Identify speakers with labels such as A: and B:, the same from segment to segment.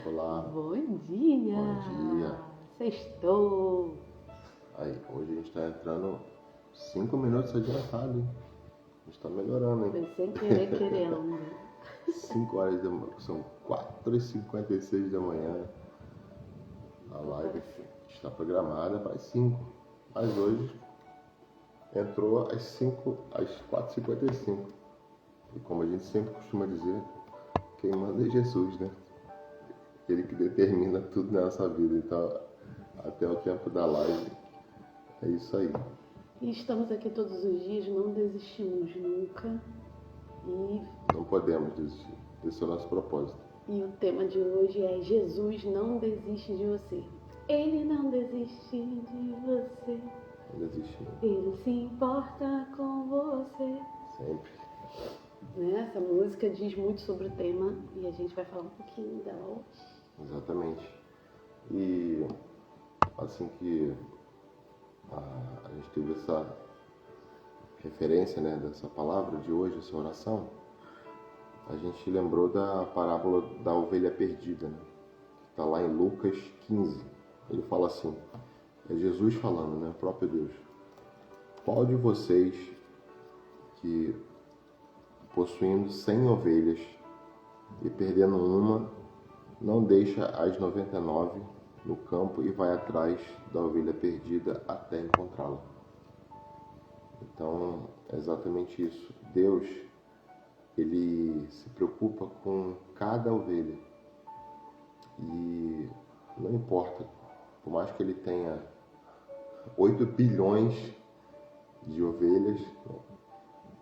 A: Olá.
B: Bom dia.
A: Bom dia.
B: Sextou.
A: Aí, hoje a gente está entrando 5 minutos adiantado, hein? A gente está melhorando, hein?
B: Foi sem querer, querendo.
A: 5 horas da manhã, são 4h56 da manhã. A live está programada para as 5, mas hoje entrou às 4h55. E como a gente sempre costuma dizer, quem manda é Jesus, né? Ele que determina tudo na nossa vida. Então, até o tempo da live, é isso aí.
B: E estamos aqui todos os dias, não desistimos nunca. E
A: Não podemos desistir. Esse é o nosso propósito.
B: o tema de hoje é: Jesus não desiste de você. Ele não desiste de você.
A: Não desistir.
B: Ele se importa com você.
A: Sempre.
B: Né? Essa música diz muito sobre o tema e a gente vai falar um pouquinho dela hoje.
A: Exatamente. E assim que a gente teve essa referência, né, dessa palavra de hoje, essa oração, a gente lembrou da parábola da ovelha perdida, né? Está lá em Lucas 15. Ele fala assim, é Jesus falando, né, o próprio Deus. Qual de vocês que, possuindo 100 ovelhas e perdendo uma, não deixa as 99 no campo e vai atrás da ovelha perdida até encontrá-la? Então, é exatamente isso. Deus, ele se preocupa com cada ovelha. E não importa, por mais que ele tenha 8 bilhões de ovelhas,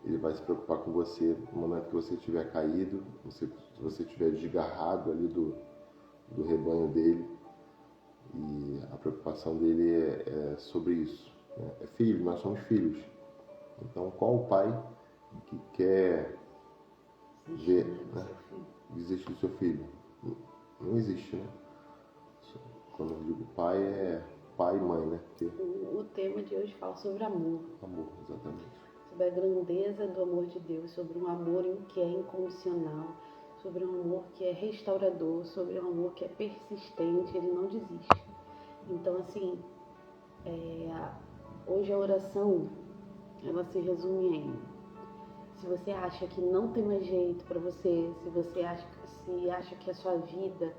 A: ele vai se preocupar com você no momento que você estiver caído, se você estiver desgarrado ali do rebanho dele. E a preocupação dele é sobre isso, né? É filho, nós somos filhos. Então, qual o pai que quer ver, né, desistir do seu filho? Não existe, né? Quando eu digo pai, é pai e mãe, né? Porque
B: O tema de hoje fala sobre amor.
A: amor, exatamente.
B: Sobre a grandeza do amor de Deus, sobre um amor que é incondicional, sobre um amor que é restaurador, sobre um amor que é persistente, ele não desiste. Então, assim, hoje a oração, ela se resume em: se você acha que não tem mais jeito para você, se você acha que a sua vida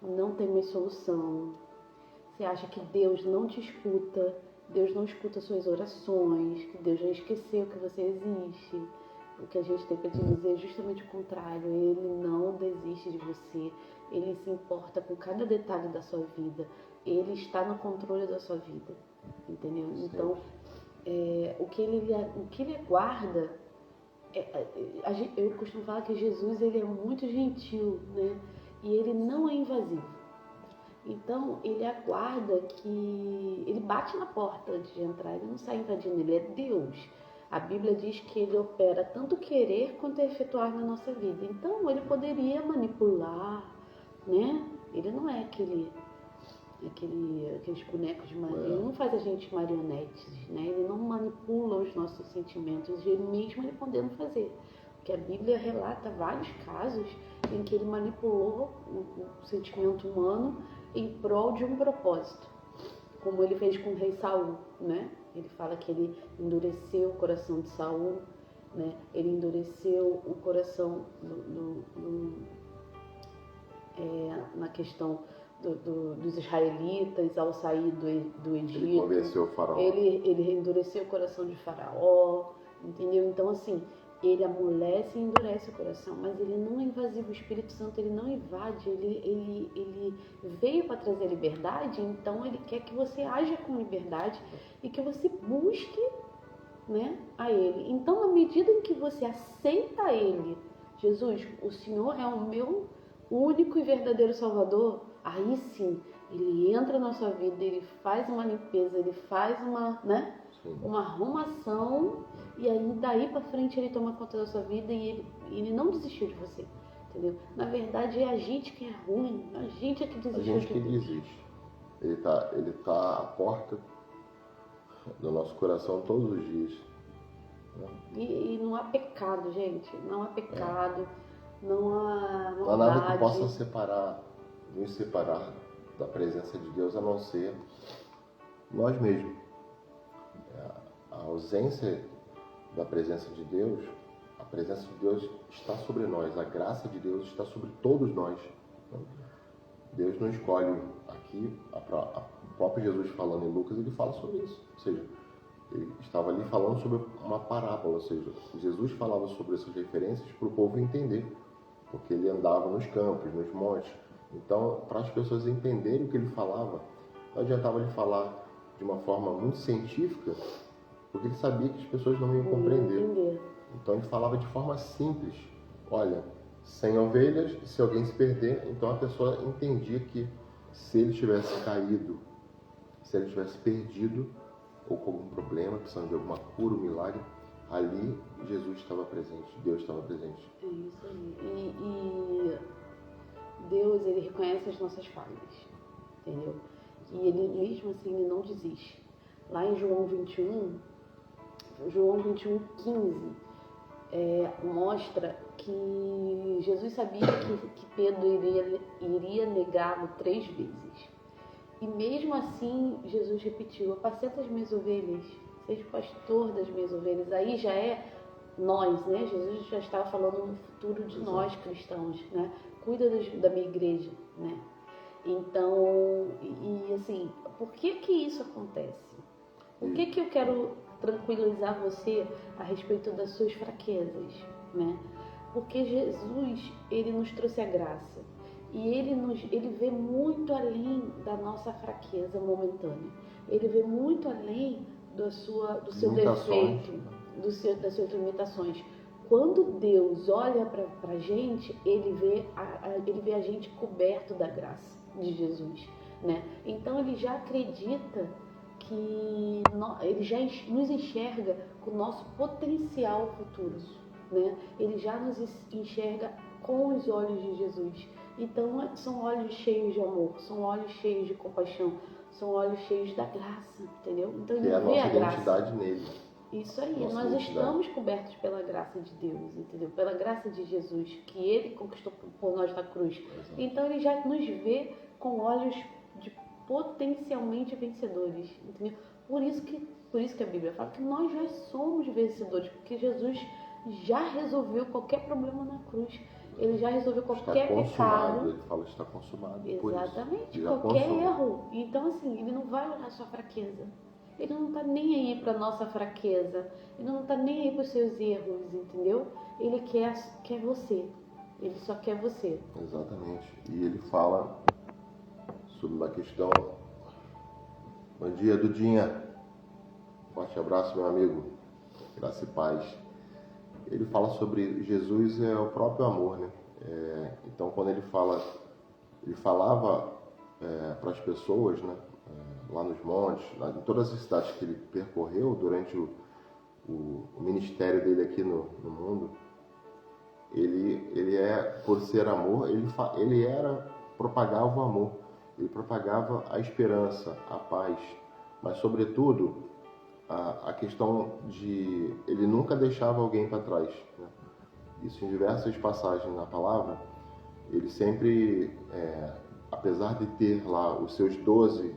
B: não tem mais solução, se acha que Deus não te escuta, Deus não escuta suas orações, que Deus já esqueceu que você existe, o que a gente tem para te dizer é justamente o contrário. Ele não desiste de você, ele se importa com cada detalhe da sua vida, ele está no controle da sua vida, entendeu?
A: Sim.
B: Então, o que ele aguarda, eu costumo falar que Jesus, ele é muito gentil, né? E ele não é invasivo. Então, ele aguarda que... Ele bate na porta antes de entrar, ele não sai invadindo, ele é Deus. A Bíblia diz que ele opera tanto querer quanto efetuar na nossa vida. Então, ele poderia manipular, né? Ele não é aqueles bonecos de marionete, ele não faz a gente marionetes, né? Ele não manipula os nossos sentimentos, ele mesmo ele podendo fazer. Porque a Bíblia relata vários casos em que ele manipulou o sentimento humano em prol de um propósito, como ele fez com o rei Saul, né? Ele fala que ele endureceu o coração de Saul, né? Ele endureceu o coração na questão dos israelitas ao sair do Egito.
A: Ele convenceu o faraó.
B: Ele endureceu o coração de Faraó, entendeu? Então, assim, ele amolece e endurece o coração, mas ele não é invasivo. O Espírito Santo, ele não invade, ele veio para trazer liberdade, então ele quer que você haja com liberdade e que você busque, né, a ele. Então, na medida em que você aceita ele, Jesus, o Senhor é o meu único e verdadeiro Salvador, aí sim, ele entra na sua vida, ele faz uma limpeza, ele faz uma arrumação, e aí daí pra frente ele toma conta da sua vida e ele não desistiu de você, entendeu? Na verdade é a gente que é ruim, a gente é que desistiu.
A: A gente que desiste. Ele tá à porta do nosso coração todos os dias.
B: E não há pecado, gente, não há pecado, não há
A: Não há nada que possa separar nos separar da presença de Deus a não ser nós mesmos. A ausência da presença de Deus, a presença de Deus está sobre nós, a graça de Deus está sobre todos nós. Deus não escolhe aqui, o próprio Jesus falando em Lucas, ele fala sobre isso. Ou seja, ele estava ali falando sobre uma parábola, ou seja, Jesus falava sobre essas referências para o povo entender, porque ele andava nos campos, nos montes. Então, para as pessoas entenderem o que ele falava, não adiantava ele falar de uma forma muito científica, porque ele sabia que as pessoas não iam compreender. Então, ele falava de forma simples. Olha, 100 ovelhas, se alguém se perder, então a pessoa entendia que se ele tivesse caído, se ele tivesse perdido, ou com algum problema, precisando de alguma cura, um milagre, ali Jesus estava presente, Deus estava presente.
B: É isso aí. E Deus, ele reconhece as nossas falhas, entendeu? E ele, mesmo assim, ele não desiste. Lá em João 21, 15, mostra que Jesus sabia que Pedro iria negá-lo 3 vezes. E mesmo assim, Jesus repetiu: apacenta as minhas ovelhas, seja pastor das minhas ovelhas. Aí já é nós, né? Jesus já estava falando no futuro de nós cristãos, né? Cuida da minha igreja, né? Então, assim, por que isso acontece? Por que eu quero tranquilizar você a respeito das suas fraquezas, né? Porque Jesus, ele nos trouxe a graça. E ele vê muito além da nossa fraqueza momentânea. Ele vê muito além do seu defeito, das suas limitações. Quando Deus olha para a gente, ele vê a gente coberto da graça de Jesus, né? Então ele já acredita que ele já nos enxerga com o nosso potencial futuro, né? Ele já nos enxerga com os olhos de Jesus. Então são olhos cheios de amor, são olhos cheios de compaixão, são olhos cheios da graça, entendeu? Então ele vê a graça.
A: Identidade nele.
B: Isso aí, nós estamos cobertos pela graça de Deus, entendeu? Pela graça de Jesus, que ele conquistou por nós na cruz.
A: Exato.
B: Então ele já nos vê com olhos de potencialmente vencedores, entendeu? Por isso que a Bíblia fala que nós já somos vencedores, porque Jesus já resolveu qualquer problema na cruz. Ele já resolveu qualquer pecado.
A: Ele fala que está consumado.
B: Exatamente, qualquer erro. Então, assim, ele não vai olhar a sua fraqueza. Ele não está nem aí para a nossa fraqueza. Ele não está nem aí para os seus erros, entendeu? Ele quer você. Ele só quer você.
A: Exatamente. E ele fala sobre uma questão. Bom dia, Dudinha. Forte abraço, meu amigo. Graça e paz. Ele fala sobre Jesus é o próprio amor, né? Então, quando ele falava para as pessoas, né? Lá nos montes, em todas as cidades que ele percorreu durante o ministério dele aqui no mundo, ele por ser amor, ele propagava o amor, ele propagava a esperança, a paz, mas sobretudo a questão de ele nunca deixava alguém para trás, né? Isso em diversas passagens na palavra. Ele sempre, apesar de ter lá os seus 12,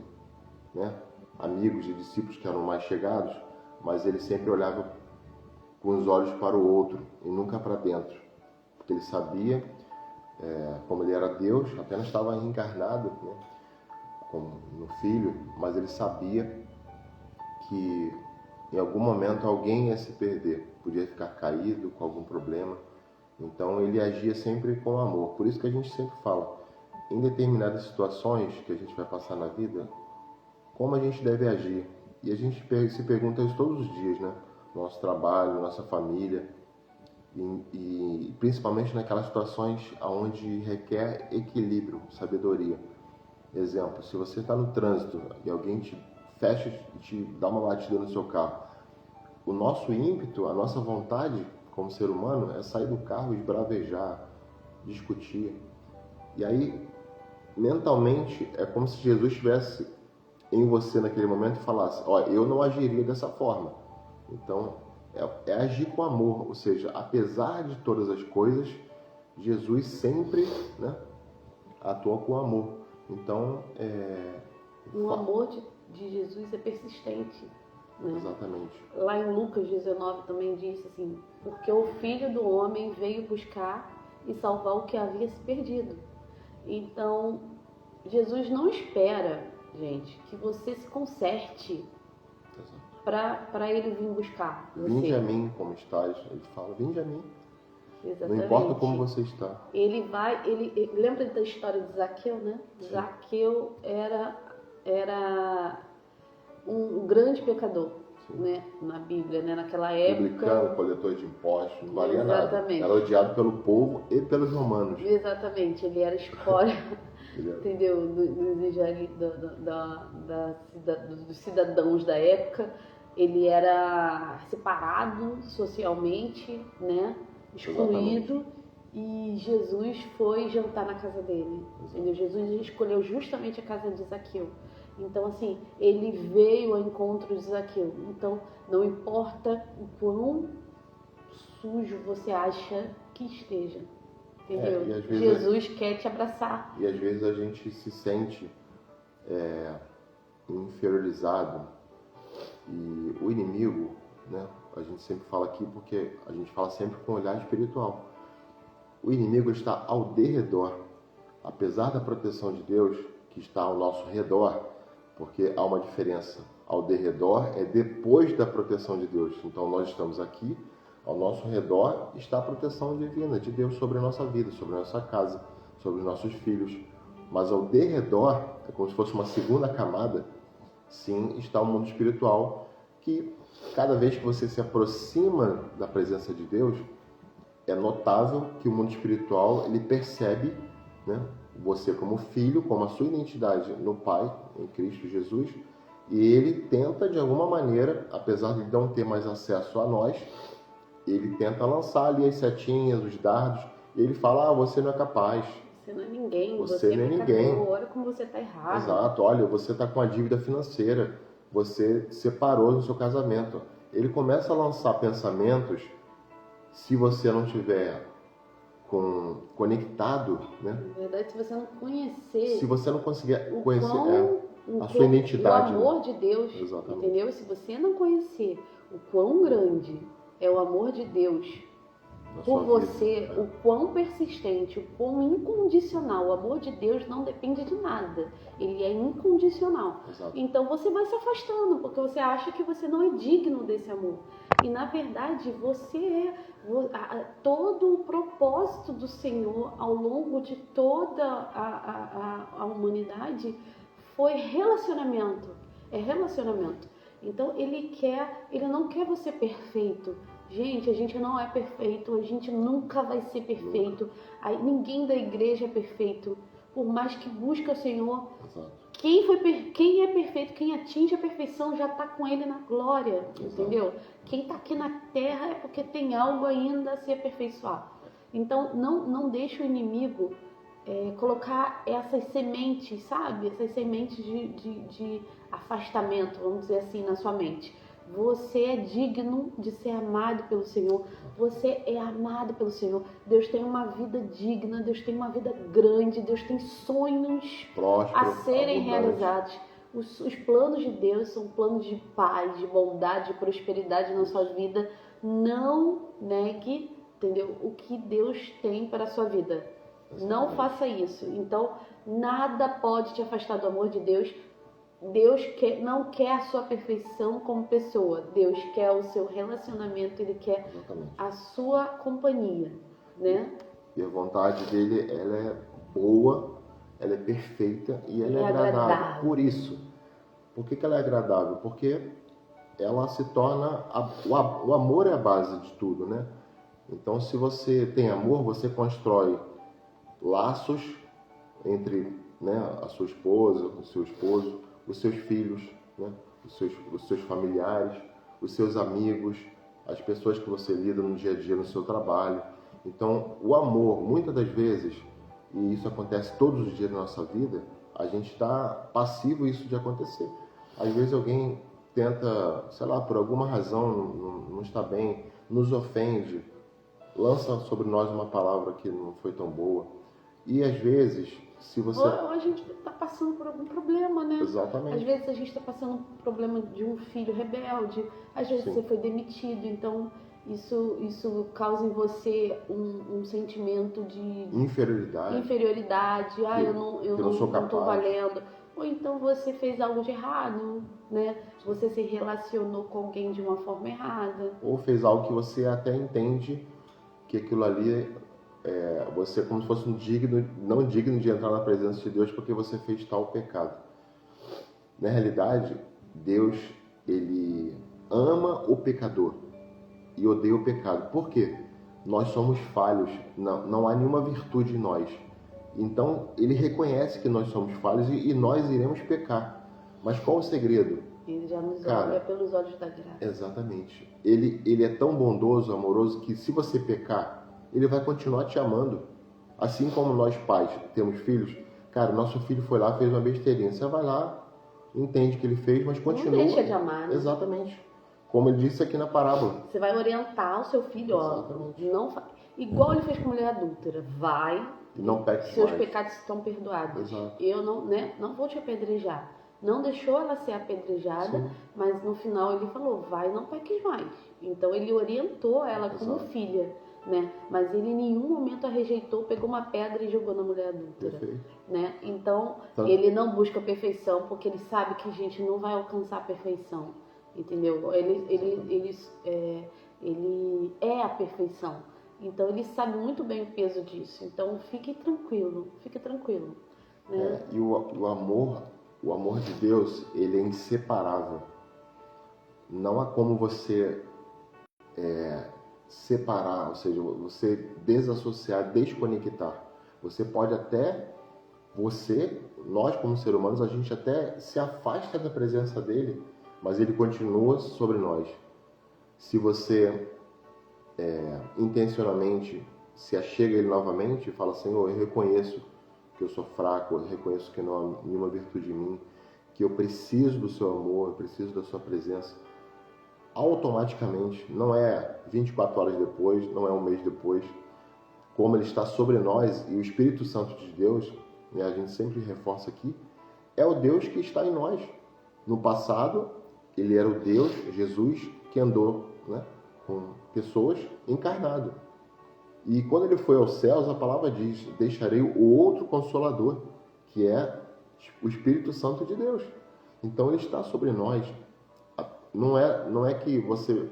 A: né, amigos e discípulos que eram mais chegados, mas ele sempre olhava com os olhos para o outro e nunca para dentro, porque ele sabia, como ele era Deus, apenas estava encarnado, né, como no Filho, mas ele sabia que em algum momento alguém ia se perder, podia ficar caído com algum problema. Então ele agia sempre com amor. Por isso que a gente sempre fala, em determinadas situações que a gente vai passar na vida, como a gente deve agir. E a gente se pergunta isso todos os dias, né? Nosso trabalho, nossa família, e principalmente naquelas situações onde requer equilíbrio, sabedoria. Exemplo, se você está no trânsito e alguém te fecha e te dá uma batida no seu carro, o nosso ímpeto, a nossa vontade como ser humano é sair do carro, esbravejar, discutir. E aí, mentalmente, é como se Jesus estivesse em você naquele momento e falasse: ó, eu não agiria dessa forma. Então, é agir com amor, ou seja, apesar de todas as coisas, Jesus sempre, né, atua com amor. Então,
B: o amor de Jesus é persistente. Né?
A: Exatamente.
B: Lá em Lucas 19 também diz assim, porque o Filho do Homem veio buscar e salvar o que havia se perdido. Então, Jesus não espera, gente, que você se conserte para ele vir buscar você.
A: Vinde a mim como estás. Ele fala, vinde a mim.
B: Exatamente.
A: Não importa como você está.
B: Ele vai, lembra da história de Zaqueu, né?
A: Sim.
B: Zaqueu era um grande pecador, né? Na Bíblia, né? Naquela época.
A: Publicano, coletor de impostos, não valia
B: Exatamente.
A: nada. Era odiado pelo povo e pelos romanos.
B: Exatamente, ele era escória, entendeu? Dos cidadãos da época. Ele era separado socialmente, né? Excluído. Exatamente. E Jesus foi jantar na casa dele. Entendeu? Jesus escolheu justamente a casa de Zaqueu. Então, assim, ele veio ao encontro de Zaqueu. Então, não importa o quão sujo você acha que esteja. Entendeu? Jesus quer te abraçar.
A: E às vezes a gente se sente inferiorizado. E o inimigo, né? A gente sempre fala aqui porque a gente fala sempre com um olhar espiritual. O inimigo está ao derredor. Apesar da proteção de Deus que está ao nosso redor, porque há uma diferença. Ao derredor é depois da proteção de Deus. Então nós estamos aqui, ao nosso redor está a proteção divina de Deus sobre a nossa vida, sobre a nossa casa, sobre os nossos filhos. Mas ao derredor, é como se fosse uma segunda camada, sim, está o mundo espiritual, que cada vez que você se aproxima da presença de Deus, é notável que o mundo espiritual ele percebe, né, você como filho, como a sua identidade no Pai, em Cristo Jesus, e ele tenta de alguma maneira, apesar de não ter mais acesso a nós, ele tenta lançar ali as setinhas, os dardos, e ele fala, você não é capaz.
B: Você não é ninguém,
A: você não é ninguém.
B: Olha como você está errado.
A: Exato, olha, você está com uma dívida financeira, você separou no seu casamento. Ele começa a lançar pensamentos, se você não tiver conectado, né?
B: Na verdade, se você não conhecer...
A: Se você não conseguir conhecer a sua identidade.
B: O amor de Deus,
A: exatamente.
B: Entendeu? Se você não conhecer o quão grande é o amor de Deus por você, o quão persistente, o quão incondicional. O amor de Deus não depende de nada. Ele é incondicional.
A: Exato.
B: Então você vai se afastando, porque você acha que você não é digno desse amor. E na verdade você todo o propósito do Senhor ao longo de toda a humanidade foi relacionamento. É relacionamento. Então ele não quer você perfeito. Gente, a gente não é perfeito, a gente nunca vai ser perfeito. Ninguém da igreja é perfeito. Por mais que busque o Senhor,
A: exato.
B: Quem é perfeito, quem atinge a perfeição já está com Ele na glória, exato. Entendeu? Quem está aqui na terra é porque tem algo ainda a se aperfeiçoar. Então, não deixe o inimigo colocar essas sementes, sabe? Essas sementes de afastamento, vamos dizer assim, na sua mente. Você é digno de ser amado pelo Senhor. Você é amado pelo Senhor. Deus tem uma vida digna. Deus tem uma vida grande. Deus tem sonhos
A: próspero,
B: a serem
A: abundante.
B: Realizados. Os planos de Deus são planos de paz, de bondade, de prosperidade na sua vida. Não negue, entendeu? O que Deus tem para a sua vida. Exatamente. Não faça isso. Então, nada pode te afastar do amor de Deus. Deus não quer a sua perfeição como pessoa. Deus quer o seu relacionamento. Ele quer exatamente. A sua companhia, né?
A: E a vontade dele, ela é boa, ela é perfeita e ela é agradável. Por isso. Por que ela é agradável? Porque ela se torna... O amor é a base de tudo, né? Então, se você tem amor, você constrói laços entre, né, a sua esposa, o seu esposo, os seus filhos, né? os seus familiares, os seus amigos, as pessoas que você lida no dia a dia, no seu trabalho. Então, o amor, muitas das vezes, e isso acontece todos os dias da nossa vida, a gente está passivo isso de acontecer. Às vezes alguém tenta, sei lá, por alguma razão, não está bem, nos ofende, lança sobre nós uma palavra que não foi tão boa. E às vezes se você...
B: Ou a gente está passando por algum problema, né?
A: Exatamente.
B: Às vezes a gente está passando por problema de um filho rebelde, às vezes
A: Sim.
B: você foi demitido, então isso causa em você um sentimento de inferioridade. Ah, eu não
A: sou
B: estou
A: capaz.
B: valendo. Ou então você fez algo de errado, né? Você se relacionou com alguém de uma forma errada.
A: Ou fez algo que você até entende que aquilo ali você é como se fosse não digno de entrar na presença de Deus porque você fez tal pecado. Na realidade, Deus, ele ama o pecador e odeia o pecado. Por quê? Nós somos falhos, não há nenhuma virtude em nós. Então, ele reconhece que nós somos falhos e nós iremos pecar. Mas qual o segredo?
B: Ele já nos olha pelos olhos da graça.
A: Exatamente. Ele é tão bondoso, amoroso, que se você pecar, ele vai continuar te amando. Assim como nós pais temos filhos, cara, nosso filho foi lá, fez uma besteirinha. Você vai lá, entende que ele fez, mas continua.
B: Não deixa de amar, né?
A: Exatamente. Como ele disse aqui na parábola.
B: Você vai orientar o seu filho, não igual ele fez com a mulher adúltera. Vai,
A: e não peque
B: seus
A: mais.
B: pecados estão perdoados.
A: Exato.
B: Eu não vou te apedrejar. Não deixou ela ser apedrejada,
A: Sim.
B: mas no final ele falou, vai, não peques mais. Então ele orientou ela como filha, né? Mas ele em nenhum momento a rejeitou, pegou uma pedra e jogou na mulher adúltera.
A: Perfeito.
B: Né? Então ele não busca perfeição, porque ele sabe que a gente não vai alcançar a perfeição. Entendeu? Ele é a perfeição. Então ele sabe muito bem o peso disso. Então fique tranquilo. Né?
A: E o amor de Deus, ele é inseparável. Não há como você separar, ou seja, você desassociar, desconectar. Você pode até, nós como seres humanos, a gente até se afasta da presença dele, mas ele continua sobre nós. Se você intencionalmente se achega a ele novamente e fala, Senhor, eu reconheço que eu sou fraco, eu reconheço que não há nenhuma virtude em mim, que eu preciso do seu amor, eu preciso da sua presença, automaticamente, não é 24 horas depois, não é um mês depois, como ele está sobre nós, e o Espírito Santo de Deus, né, a gente sempre reforça aqui, é o Deus que está em nós. No passado, ele era o Deus, Jesus, que andou, né, com pessoas encarnado. E quando ele foi aos céus, a palavra diz, deixarei o outro Consolador, que é o Espírito Santo de Deus. Então ele está sobre nós. Não é que você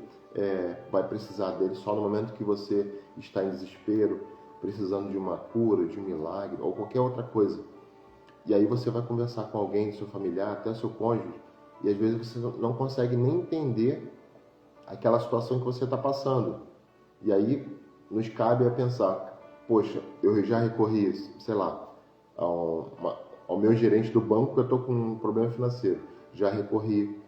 A: vai precisar dele só no momento que você está em desespero, precisando de uma cura, de um milagre ou qualquer outra coisa. E aí você vai conversar com alguém, seu familiar, até seu cônjuge, e às vezes você não consegue nem entender aquela situação que você está passando. E aí nos cabe a pensar, poxa, eu já recorri, sei lá, ao meu gerente do banco porque eu estou com um problema financeiro. Já recorri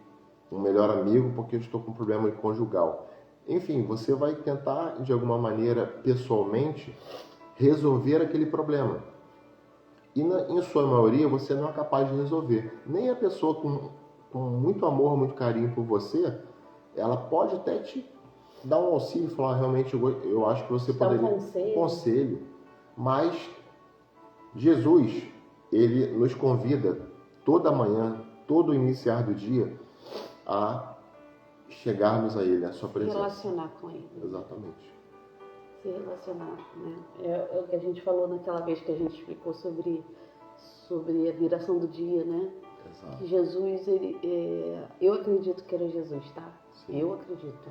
A: um melhor amigo porque eu estou com um problema conjugal. Enfim, você vai tentar, de alguma maneira, pessoalmente, resolver aquele problema. E em sua maioria, você não é capaz de resolver. Nem a pessoa com muito amor, muito carinho por você, ela pode até te dar um auxílio e falar, realmente, eu acho que você poderia...
B: Um conselho.
A: Mas Jesus, ele nos convida toda manhã, todo iniciar do dia, a chegarmos a ele, a sua presença.
B: Se relacionar com ele.
A: Exatamente.
B: Se relacionar, né? É o que a gente falou naquela vez que a gente explicou sobre a viração do dia, né?
A: Exato.
B: Que Jesus, eu acredito que era Jesus, tá?
A: Sim.
B: Eu acredito.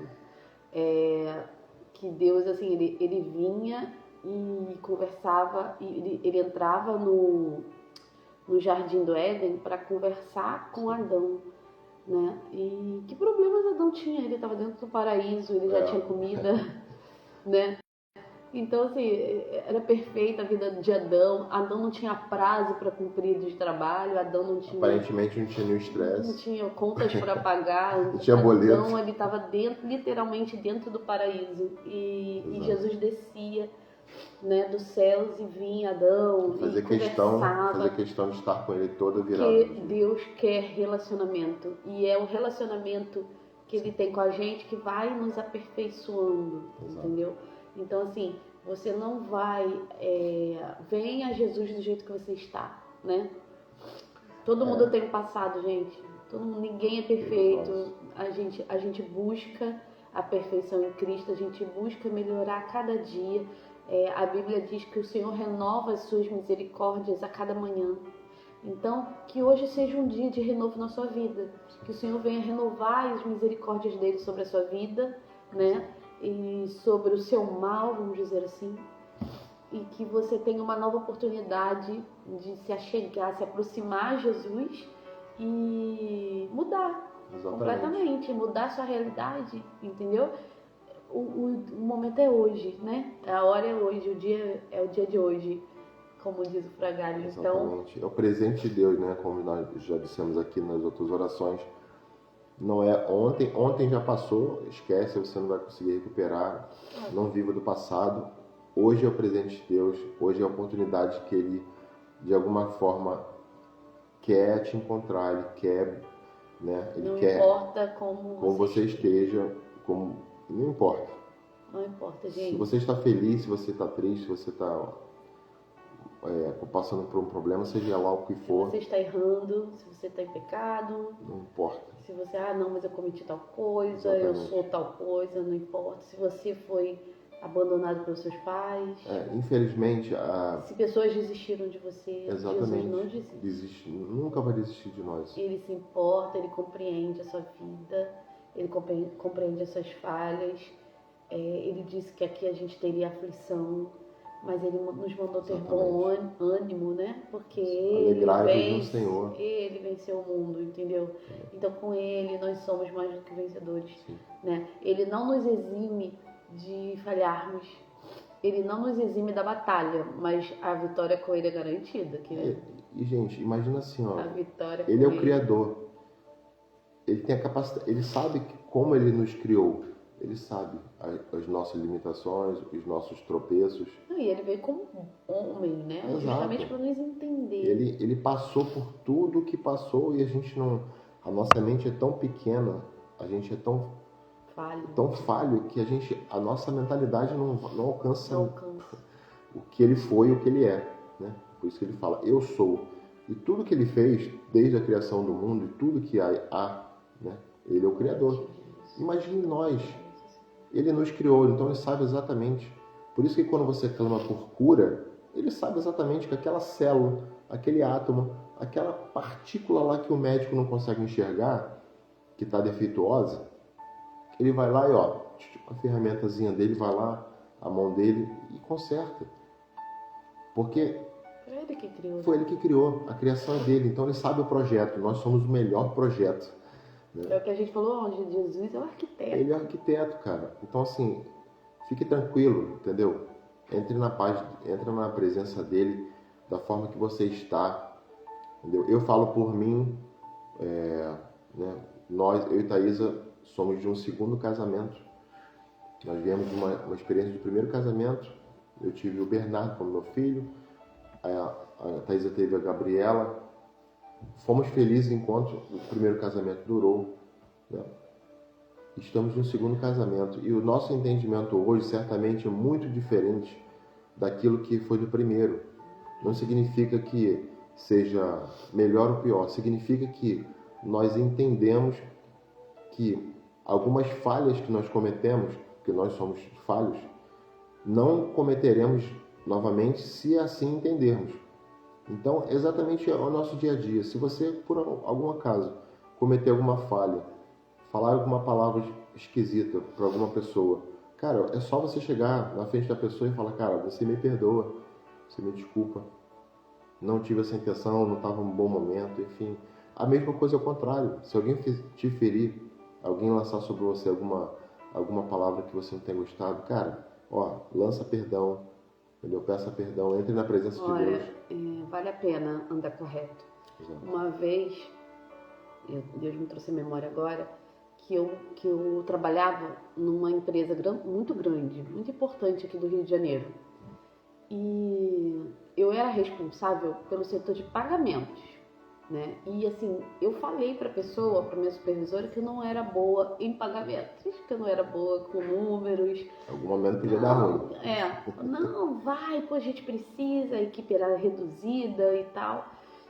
B: Que Deus, assim, ele vinha e conversava, e ele entrava no Jardim do Éden para conversar com Adão, né? E que problemas Adão tinha? Ele estava dentro do paraíso, ele já tinha comida, né? Então, assim, era perfeita a vida de Adão. Adão não tinha prazo para cumprir de trabalho, Adão não tinha...
A: Aparentemente não tinha nenhum estresse.
B: Não tinha contas para pagar.
A: Não tinha boleto.
B: Adão, ele estava literalmente dentro do paraíso. E Jesus descia, né, dos céus e vinha Adão
A: Fazer
B: e conversava.
A: Fazer questão de estar com ele toda virada.
B: Porque Deus quer relacionamento. E é o relacionamento que ele tem com a gente que vai nos aperfeiçoando, entendeu? Então, assim, Você não vai... venha a Jesus do jeito que você está, né? Todo mundo tem um passado, gente. Ninguém é perfeito. A gente busca a perfeição em Cristo. A gente busca melhorar a cada dia. A Bíblia diz que o Senhor renova as suas misericórdias a cada manhã. Então, que hoje seja um dia de renovo na sua vida. Que o Senhor venha renovar as misericórdias dele sobre a sua vida, né? E sobre o seu mal, vamos dizer assim. E que você tenha uma nova oportunidade de se achegar, se aproximar a Jesus e mudar.
A: Exatamente.
B: Completamente, mudar a sua realidade, entendeu? O momento é hoje, né? A hora é hoje, o dia é o dia de hoje, como diz o Fragalho.
A: Exatamente.
B: Então,
A: É o presente de Deus, né? Como nós já dissemos aqui nas outras orações. Não é ontem já passou, esquece, você não vai conseguir recuperar. Não viva do passado. Hoje é o presente de Deus, hoje é a oportunidade que Ele, de alguma forma, quer te encontrar, Ele quer, né? Ele
B: não
A: quer
B: importa como
A: você esteja, não importa.
B: Não importa, gente.
A: Se você está feliz, se você está triste, se você está passando por um problema, seja lá o que for.
B: Se você está errando, se você está em pecado.
A: Não importa.
B: Se você, não, mas eu cometi tal coisa,
A: Exatamente.
B: eu sou tal coisa, não importa. Se você foi abandonado pelos seus pais.
A: Infelizmente,
B: se pessoas desistiram de você,
A: exatamente,
B: Jesus não
A: desiste. Nunca vai desistir de nós.
B: Ele se importa, ele compreende a sua vida, ele compreende as suas falhas. Ele disse que aqui a gente teria aflição, mas ele nos mandou ter bom ânimo, né? Porque ele venceu o mundo, entendeu? Então com ele nós somos mais do que vencedores, né? Ele não nos exime de falharmos, ele não nos exime da batalha, mas a vitória com ele é garantida.
A: E gente, imagina assim, ó,
B: a vitória
A: ele é o Criador, ele tem a capacidade, ele sabe como ele nos criou, ele sabe as nossas limitações, os nossos tropeços.
B: E ele veio como homem, né?
A: Exato.
B: Justamente para nos entender.
A: Ele passou por tudo o que passou e a nossa mente é tão pequena, a gente é tão falho que a nossa mentalidade não alcança o que ele foi e o que ele é, né? Por isso que ele fala, eu sou. E tudo que ele fez, desde a criação do mundo, e tudo que há, né? Ele é o Criador. Imagine nós. Ele nos criou, então ele sabe exatamente. Por isso que quando você clama por cura, ele sabe exatamente que aquela célula, aquele átomo, aquela partícula lá que o médico não consegue enxergar, que está defeituosa, ele vai lá e a ferramentazinha dele vai lá, a mão dele e conserta. Porque foi ele que criou, a criação é dele, então ele sabe o projeto, nós somos o melhor projeto. Né?
B: É o que a gente falou onde Jesus é o arquiteto.
A: Ele é o arquiteto, cara. Então assim, fique tranquilo, entendeu? Entre na paz, entra na presença dele, da forma que você está, entendeu? Eu falo por mim, né? Eu e Thaisa somos de um segundo casamento. Nós viemos de uma experiência de primeiro casamento. Eu tive o Bernardo como meu filho, a Thaisa teve a Gabriela. Fomos felizes enquanto o primeiro casamento durou, né? Estamos no segundo casamento e o nosso entendimento hoje certamente é muito diferente daquilo que foi do primeiro. Não significa que seja melhor ou pior, significa que nós entendemos que algumas falhas que nós cometemos, que nós somos falhos, não cometeremos novamente se assim entendermos. Então, exatamente é o nosso dia a dia. Se você, por algum acaso, cometer alguma falha, falar alguma palavra esquisita para alguma pessoa, cara, é só você chegar na frente da pessoa e falar, cara, você me perdoa, você me desculpa, não tive essa intenção, não estava um bom momento, enfim. A mesma coisa ao contrário. Se alguém te ferir, alguém lançar sobre você alguma palavra que você não tenha gostado, cara, lança perdão, entendeu? Peça perdão, entre na presença de Deus.
B: Vale a pena andar correto.
A: Exato.
B: Uma vez, Deus me trouxe a memória agora, que eu trabalhava numa empresa muito grande, muito importante aqui do Rio de Janeiro. E eu era responsável pelo setor de pagamentos. né? E assim, eu falei para a pessoa, para minha supervisora, que eu não era boa em pagamentos, que eu não era boa com números.
A: Em algum momento podia dar ruim.
B: Não, vai, pô, a gente precisa, a equipe era reduzida e tal.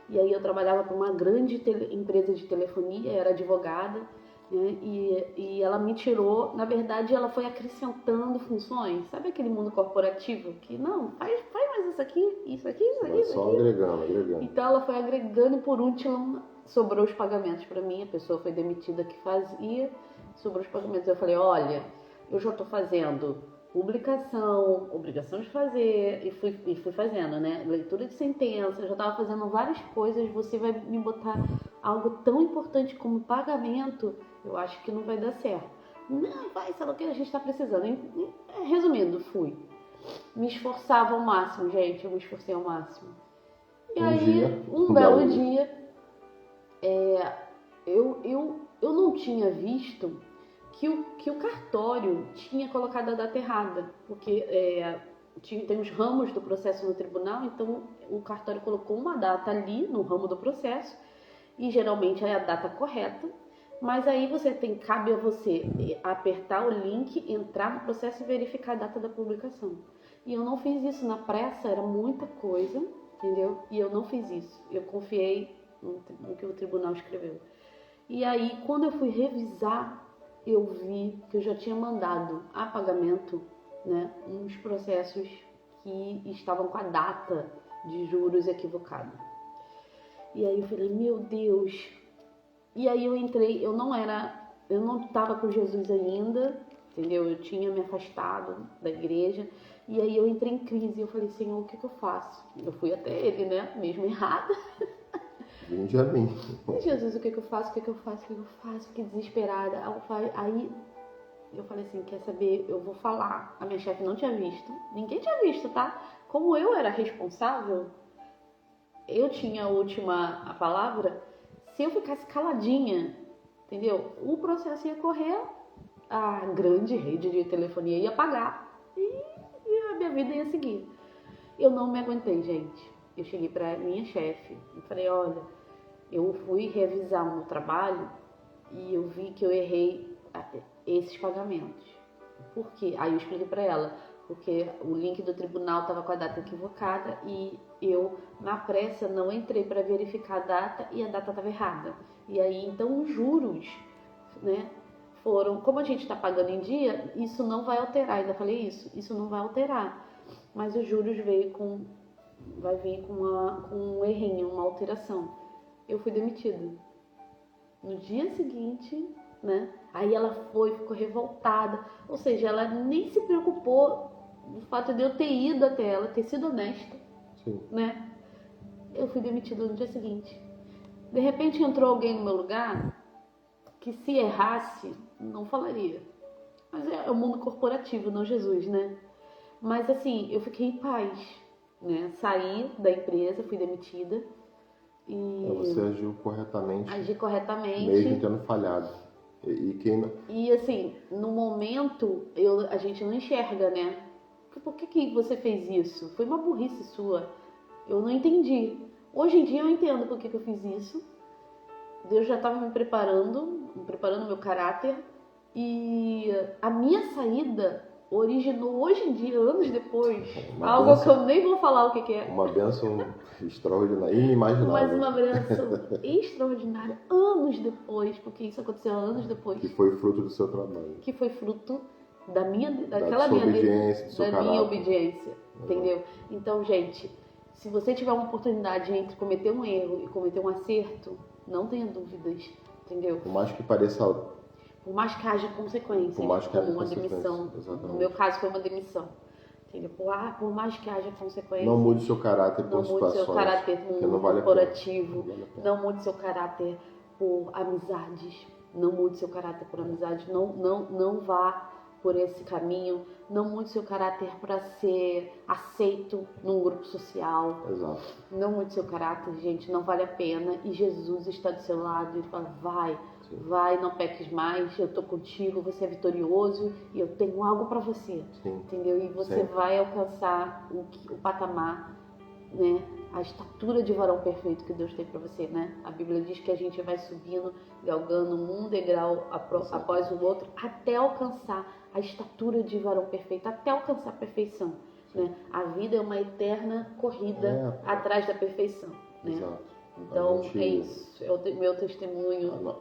B: E aí eu trabalhava para uma grande empresa de telefonia, era advogada, né? E ela me tirou, na verdade ela foi acrescentando funções, sabe aquele mundo corporativo que não, faz mais isso aqui, isso aqui, isso aqui.
A: Só agregando.
B: Então ela foi agregando e por último sobrou os pagamentos para mim, a pessoa foi demitida que fazia, sobrou os pagamentos. Eu falei, olha, eu já estou fazendo publicação, obrigação de fazer, e fui fazendo, né? Leitura de sentença, eu já estava fazendo várias coisas, você vai me botar algo tão importante como pagamento, eu acho que não vai dar certo. Não, vai, sabe o que a gente está precisando. Resumindo, fui. Me esforçava ao máximo, gente, eu me esforcei ao máximo. E aí, um belo dia, eu não tinha visto que o cartório tinha colocado a data errada, porque tem os ramos do processo no tribunal, então o cartório colocou uma data ali no ramo do processo, e geralmente é a data correta, mas aí cabe a você apertar o link, entrar no processo e verificar a data da publicação. E eu não fiz isso na pressa, era muita coisa, entendeu? E eu não fiz isso, eu confiei no que o tribunal escreveu. E aí, quando eu fui revisar, eu vi que eu já tinha mandado a pagamento, né, uns processos que estavam com a data de juros equivocada. E aí eu falei, meu Deus. E aí eu entrei, eu não estava com Jesus ainda, entendeu? Eu tinha me afastado da igreja. E aí eu entrei em crise, eu falei, Senhor, o que eu faço? Eu fui até ele, né, mesmo errada.
A: Vinde a mim.
B: Jesus, o que eu faço? Fiquei desesperada. Aí eu falei assim, quer saber? Eu vou falar. A minha chefe não tinha visto. Ninguém tinha visto, tá? Como eu era responsável, eu tinha a palavra. Se eu ficasse caladinha, entendeu? O processo ia correr, a grande rede de telefonia ia pagar e a minha vida ia seguir. Eu não me aguentei, gente. Eu cheguei pra minha chefe e falei, olha, eu fui revisar o meu trabalho e eu vi que eu errei esses pagamentos. Por quê? Aí eu expliquei para ela, porque o link do tribunal estava com a data equivocada e eu, na pressa, não entrei para verificar a data e a data estava errada. E aí, então, os juros, né, foram... Como a gente está pagando em dia, isso não vai alterar. Ainda falei isso não vai alterar. Mas os juros vai vir com um errinho, uma alteração. Eu fui demitida. No dia seguinte, né? Aí ela ficou revoltada. Ou seja, ela nem se preocupou do fato de eu ter ido até ela, ter sido honesta.
A: Sim.
B: Né? Eu fui demitida no dia seguinte. De repente entrou alguém no meu lugar que se errasse, não falaria. Mas é o mundo corporativo, não Jesus, né? Mas assim, eu fiquei em paz, né? Saí da empresa, fui demitida.
A: Você agiu corretamente.
B: Agi corretamente.
A: Mesmo tendo falhado.
B: E assim, no momento, a gente não enxerga, né? Por que você fez isso? Foi uma burrice sua. Eu não entendi. Hoje em dia eu entendo por que eu fiz isso. Deus já estava me preparando meu caráter. E a minha saída originou hoje em dia, anos depois, algo que eu nem vou falar o que é.
A: Uma bênção extraordinária, inimaginável.
B: Mas uma bênção extraordinária, anos depois, porque isso aconteceu anos depois.
A: Que foi fruto do seu trabalho.
B: Que foi fruto da minha obediência, entendeu? Então, gente, se você tiver uma oportunidade entre cometer um erro e cometer um acerto, não tenha dúvidas, entendeu?
A: Por mais que pareça...
B: Por mais que haja consequências, como uma demissão.
A: Exatamente.
B: No meu caso foi uma demissão. Entendeu? Por mais que haja consequências.
A: Não mude seu caráter por situações.
B: Não mude seu caráter no mundo corporativo.
A: Não
B: mude seu caráter por amizades. Não mude seu caráter por amizades. Não vá por esse caminho. Não mude seu caráter para ser aceito num grupo social.
A: Exato.
B: Não mude seu caráter, gente. Não vale a pena. E Jesus está do seu lado e fala, vai, não peques mais, eu tô contigo, você é vitorioso e eu tenho algo para você.
A: Sim.
B: Entendeu? E você vai alcançar o patamar, né, a estatura de varão perfeito que Deus tem para você, né? A Bíblia diz que a gente vai subindo, galgando um degrau após o outro, até alcançar a estatura de varão perfeito, até alcançar a perfeição, né? A vida é uma eterna corrida atrás da perfeição, né?
A: Exato.
B: Então, é isso, é o meu testemunho.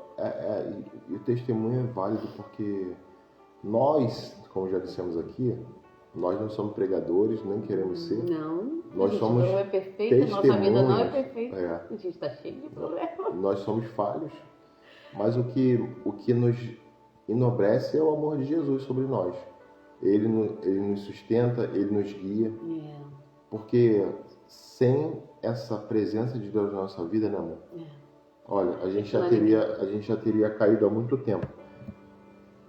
A: E o testemunho é válido porque nós, como já dissemos aqui, nós não somos pregadores, nem queremos ser.
B: Não,
A: Nós
B: a gente
A: somos
B: não é perfeita, nossa vida não é
A: testemunhas.
B: perfeita. A gente está cheio de problemas.
A: Nós somos falhos, mas o que nos enobrece é o amor de Jesus sobre nós. Ele nos sustenta, Ele nos guia. Porque sem essa presença de Deus na nossa vida, né, amor? Olha, a gente já teria caído há muito tempo.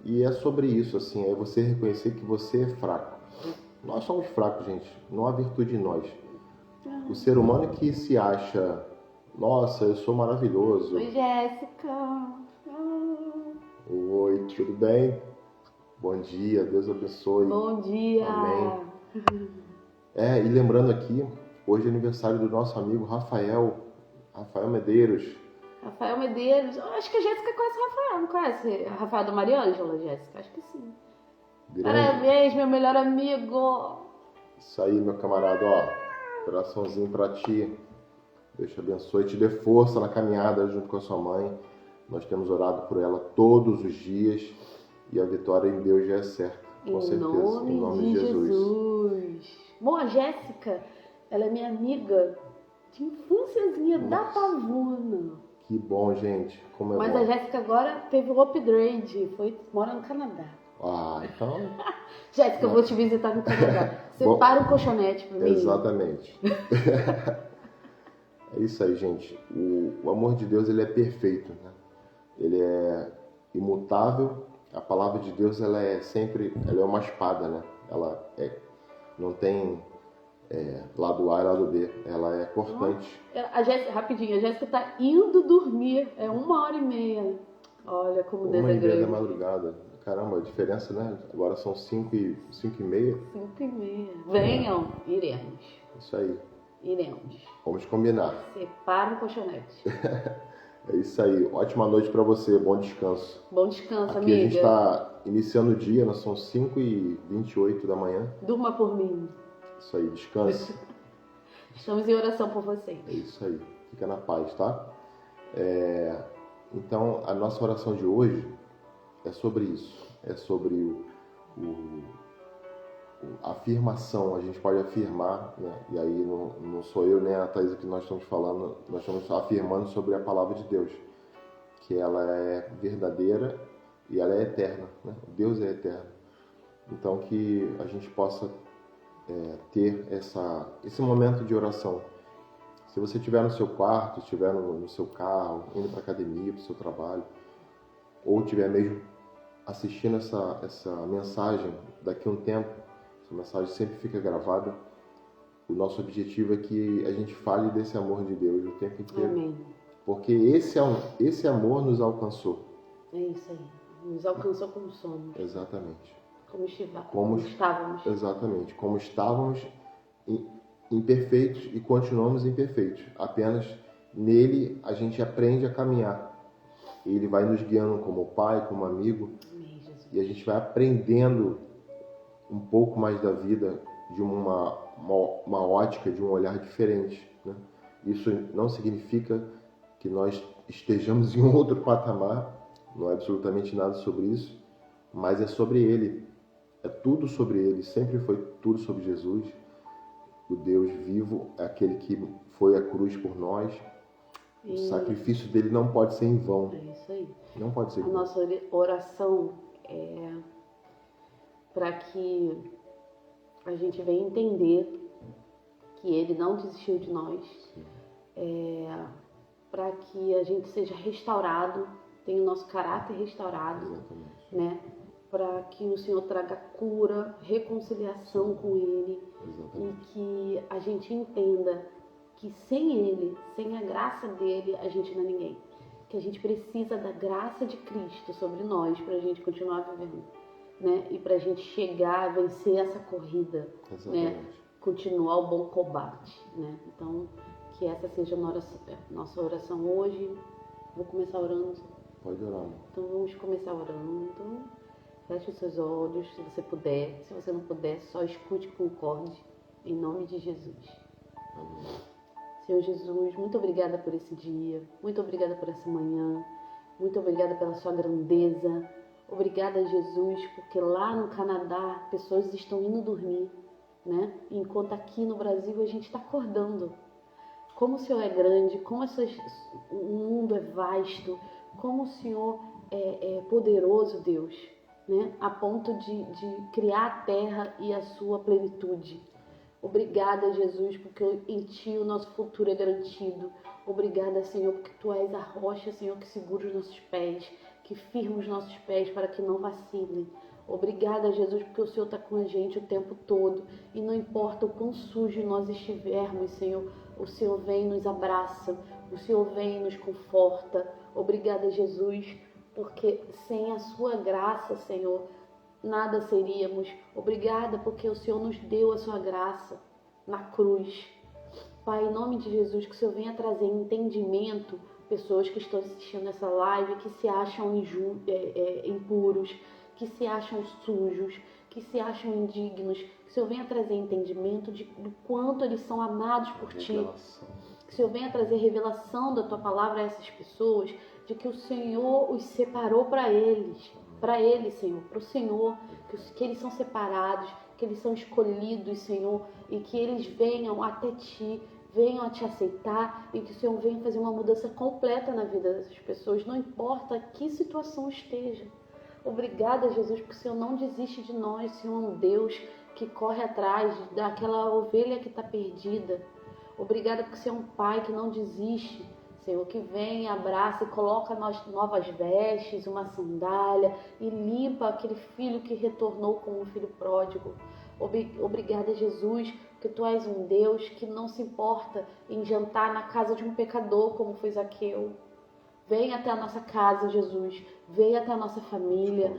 A: E é sobre isso, assim, é você reconhecer que você é fraco. Nós somos fracos, gente. Não há virtude em nós. O ser humano que se acha, nossa, eu sou maravilhoso.
B: Oi, Jéssica.
A: Oi, tudo bem? Bom dia, Deus abençoe.
B: Bom dia.
A: Amém. E lembrando aqui, hoje é aniversário do nosso amigo Rafael Medeiros.
B: Rafael Medeiros. Acho que a Jéssica conhece o Rafael, não conhece? Rafael do Mariângela, Jéssica? Acho que sim. Parabéns, meu melhor amigo.
A: Isso aí, meu camarada, ó. Coraçãozinho pra ti. Deus te abençoe, te dê força na caminhada junto com a sua mãe. Nós temos orado por ela todos os dias e a vitória em Deus já é certa, com certeza. Em nome de Jesus.
B: Bom, a Jéssica, ela é minha amiga de infânciazinha da Pavuna.
A: Que bom, gente. Como é
B: Mas
A: bom.
B: a Jéssica agora teve um upgrade, mora no Canadá.
A: Então...
B: Jéssica, eu vou te visitar no Canadá. Separa um colchonete pra mim.
A: Exatamente. É isso aí, gente. O amor de Deus, ele é perfeito, né? Ele é imutável. A palavra de Deus, ela é uma espada, né? Ela não tem lado A e lado B. Ela é cortante.
B: A Jéssica tá indo dormir. É 1h30. Olha como Deus é grande.
A: 1h30 da madrugada. Caramba, a diferença, né? Agora são 5h30.
B: 5h30. Venham, iremos.
A: Isso aí.
B: Iremos.
A: Vamos combinar.
B: Separa o colchonete.
A: É isso aí. Ótima noite pra você. Bom descanso.
B: Bom descanso,
A: Aqui
B: amiga.
A: A gente tá iniciando o dia, nós são 5h28 da manhã.
B: Durma por mim.
A: Isso aí, descanse.
B: Estamos em oração por vocês.
A: É isso aí. Fica na paz, tá? Então, a nossa oração de hoje é sobre isso. É sobre a afirmação. A gente pode afirmar, né? E aí não sou eu nem a Thaisa que nós estamos falando, nós estamos afirmando sobre a palavra de Deus, que ela é verdadeira e ela é eterna, né? Deus é eterno. Então que a gente possa ter esse momento de oração. Se você estiver no seu quarto, estiver no seu carro, indo para a academia, para o seu trabalho, ou estiver mesmo assistindo essa mensagem daqui a um tempo, essa mensagem sempre fica gravada. O nosso objetivo é que a gente fale desse amor de Deus o tempo inteiro.
B: Amém.
A: Porque esse amor nos alcançou.
B: É isso aí. Nos alcançou como somos.
A: Exatamente.
B: Como estávamos.
A: Exatamente. Como estávamos imperfeitos e continuamos imperfeitos. Apenas nele a gente aprende a caminhar. Ele vai nos guiando como pai, como amigo.
B: Amém, Jesus.
A: E a gente vai aprendendo um pouco mais da vida de uma ótica, de um olhar diferente, né? Isso não significa que nós estejamos em um outro patamar, não é absolutamente nada sobre isso, mas é sobre Ele, é tudo sobre Ele, sempre foi tudo sobre Jesus, o Deus vivo, é aquele que foi à cruz por nós. O sacrifício dele não pode ser em vão.
B: É isso aí.
A: Não pode ser em vão.
B: A nossa oração é para que a gente venha entender que Ele não desistiu de nós, para que a gente seja restaurado, tenha o nosso caráter restaurado,
A: Exatamente.
B: né? Para que o Senhor traga cura, reconciliação com Ele.
A: Exatamente.
B: E que a gente entenda que sem Ele, sem a graça dele, a gente não é ninguém. Que a gente precisa da graça de Cristo sobre nós para a gente continuar vivendo, né? E para a gente chegar a vencer essa corrida,
A: Exatamente.
B: né? Continuar o bom combate, né? Então, Que essa seja a nossa oração hoje. Vou começar orando.
A: Pode orar.
B: Então vamos começar orando. Feche os seus olhos, se você puder. Se você não puder, só escute e concorde. Em nome de Jesus.
A: Amém.
B: Senhor Jesus, muito obrigada por esse dia. Muito obrigada por essa manhã. Muito obrigada pela sua grandeza. Obrigada, Jesus, porque lá no Canadá pessoas estão indo dormir, né? Enquanto aqui no Brasil a gente está acordando. Como o Senhor é grande, como o mundo é vasto, como o Senhor é poderoso, Deus, né? A ponto de criar a terra e a sua plenitude. Obrigada, Jesus, porque em Ti o nosso futuro é garantido. Obrigada, Senhor, porque Tu és a rocha, Senhor, que segura os nossos pés, que firma os nossos pés para que não vacilem. Obrigada, Jesus, porque o Senhor está com a gente o tempo todo. E não importa o quão sujo nós estivermos, Senhor, o Senhor vem e nos abraça, o Senhor vem e nos conforta. Obrigada, Jesus, porque sem a sua graça, Senhor, nada seríamos. Obrigada porque o Senhor nos deu a sua graça na cruz. Pai, em nome de Jesus, que o Senhor venha trazer entendimento, pessoas que estão assistindo essa live, que se acham impuros, que se acham sujos, que se acham indignos, que o Senhor venha trazer entendimento do quanto eles são amados por Ti. Que o Senhor venha trazer revelação da Tua palavra a essas pessoas, de que o Senhor os separou para eles, Senhor, para o Senhor, que eles são separados, que eles são escolhidos, Senhor, e que eles venham até Ti, venham a Te aceitar, e que o Senhor venha fazer uma mudança completa na vida dessas pessoas, não importa que situação esteja. Obrigada, Jesus, porque o Senhor não desiste de nós, o Senhor é um Deus que corre atrás daquela ovelha que está perdida. Obrigada porque o Senhor é um Pai que não desiste, Senhor, que vem, abraça e coloca novas vestes, uma sandália e limpa aquele filho que retornou como um filho pródigo. Obrigada, Jesus, que Tu és um Deus que não se importa em jantar na casa de um pecador como foi Zaqueu. Vem até a nossa casa, Jesus. Vem até a nossa família.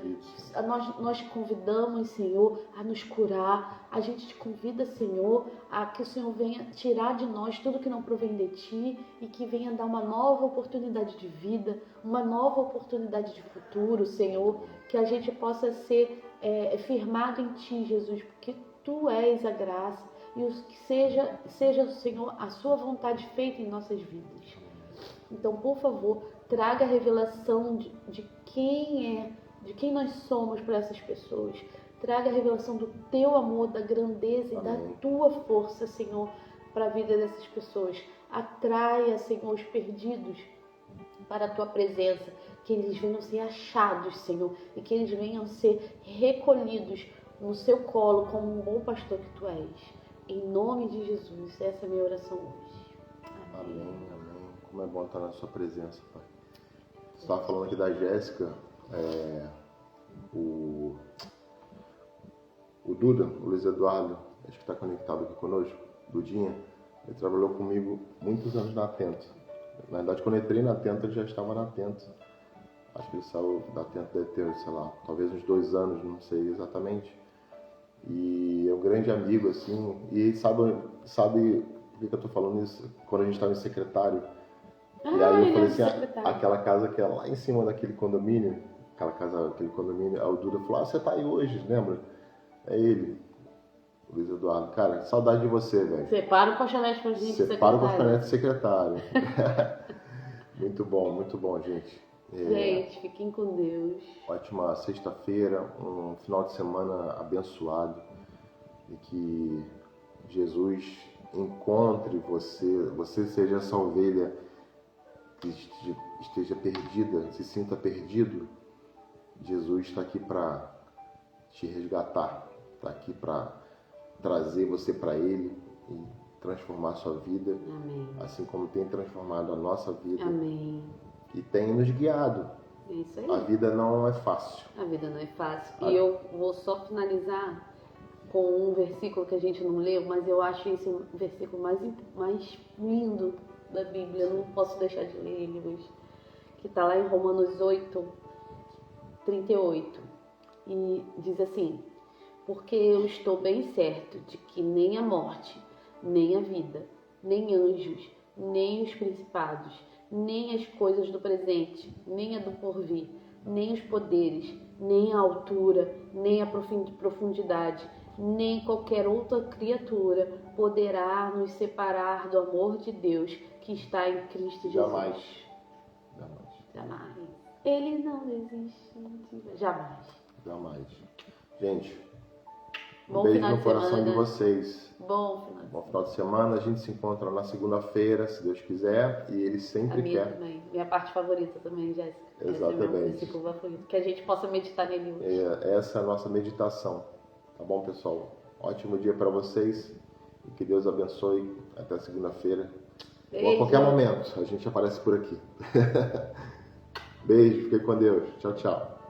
B: Nós te convidamos, Senhor, a nos curar. A gente te convida, Senhor, a que o Senhor venha tirar de nós tudo que não provém de Ti e que venha dar uma nova oportunidade de vida, uma nova oportunidade de futuro, Senhor. Que a gente possa ser firmado em Ti, Jesus, porque Tu és a graça e que seja, Senhor, a Sua vontade feita em nossas vidas. Então, por favor, traga a revelação de quem nós somos para essas pessoas. Traga a revelação do Teu amor, da grandeza e da Tua força, Senhor, para a vida dessas pessoas. Atraia, Senhor, os perdidos para a Tua presença. Que eles venham ser achados, Senhor, e que eles venham ser recolhidos no Seu colo como um bom pastor que Tu és. Em nome de Jesus, essa é a minha oração hoje.
A: Amém. Como é bom estar na Sua presença, Pai. Você estava falando aqui da Jéssica, o Duda, o Luiz Eduardo, acho que está conectado aqui conosco, Dudinha, ele trabalhou comigo muitos anos na Atento. Na verdade, quando eu entrei na Atento, ele já estava na Atento. Acho que ele saiu da Atento, deve ter, sei lá, talvez uns 2 anos, não sei exatamente. E é um grande amigo, assim, e sabe por que eu estou falando isso? Quando a gente estava em secretário, e aí eu falei assim, aquela casa que é lá em cima daquele condomínio, aquele condomínio, aí o Duda falou, você tá aí hoje, lembra? É ele, o Luiz Eduardo. Cara, saudade de você, velho.
B: Separa o colchonete pra gente,
A: Separa o colchonete secretário. Muito bom, gente.
B: Gente, fiquem com Deus.
A: Ótima sexta-feira, um final de semana abençoado. E que Jesus encontre você seja essa ovelha que esteja perdida, se sinta perdido. Jesus está aqui para te resgatar, está aqui para trazer você para Ele e transformar a sua vida.
B: Amém.
A: Assim como tem transformado a nossa vida.
B: Amém.
A: E tem nos guiado.
B: É isso aí.
A: A vida não é fácil.
B: A vida não é fácil. E eu vou só finalizar com um versículo que a gente não leu, mas eu acho esse um versículo mais lindo da Bíblia. Eu não posso deixar de ler ele hoje. Que está lá em Romanos 8:38. E diz assim: porque eu estou bem certo de que nem a morte, nem a vida, nem anjos, nem os principados, nem as coisas do presente, nem a do porvir, nem os poderes, nem a altura, nem a profundidade, nem qualquer outra criatura poderá nos separar do amor de Deus que está em Cristo Jesus.
A: Jamais.
B: Jamais. Ele não desiste. Jamais.
A: Jamais. Gente,
B: Bom
A: beijo
B: final
A: no
B: de
A: coração
B: semana.
A: de vocês.
B: Bom final de
A: Bom final de semana. A gente se encontra na segunda-feira, se Deus quiser. E Ele
B: A
A: sempre
B: minha
A: quer.
B: também. Minha parte favorita também, Jéssica.
A: Exatamente.
B: Esse é meu versículo favorito. Que a gente possa meditar nele hoje.
A: Essa é a nossa meditação. Tá bom, pessoal? Ótimo dia para vocês. E que Deus abençoe. Até segunda-feira. Ou a qualquer momento. A gente aparece por aqui. Beijo. Fique com Deus. Tchau, tchau.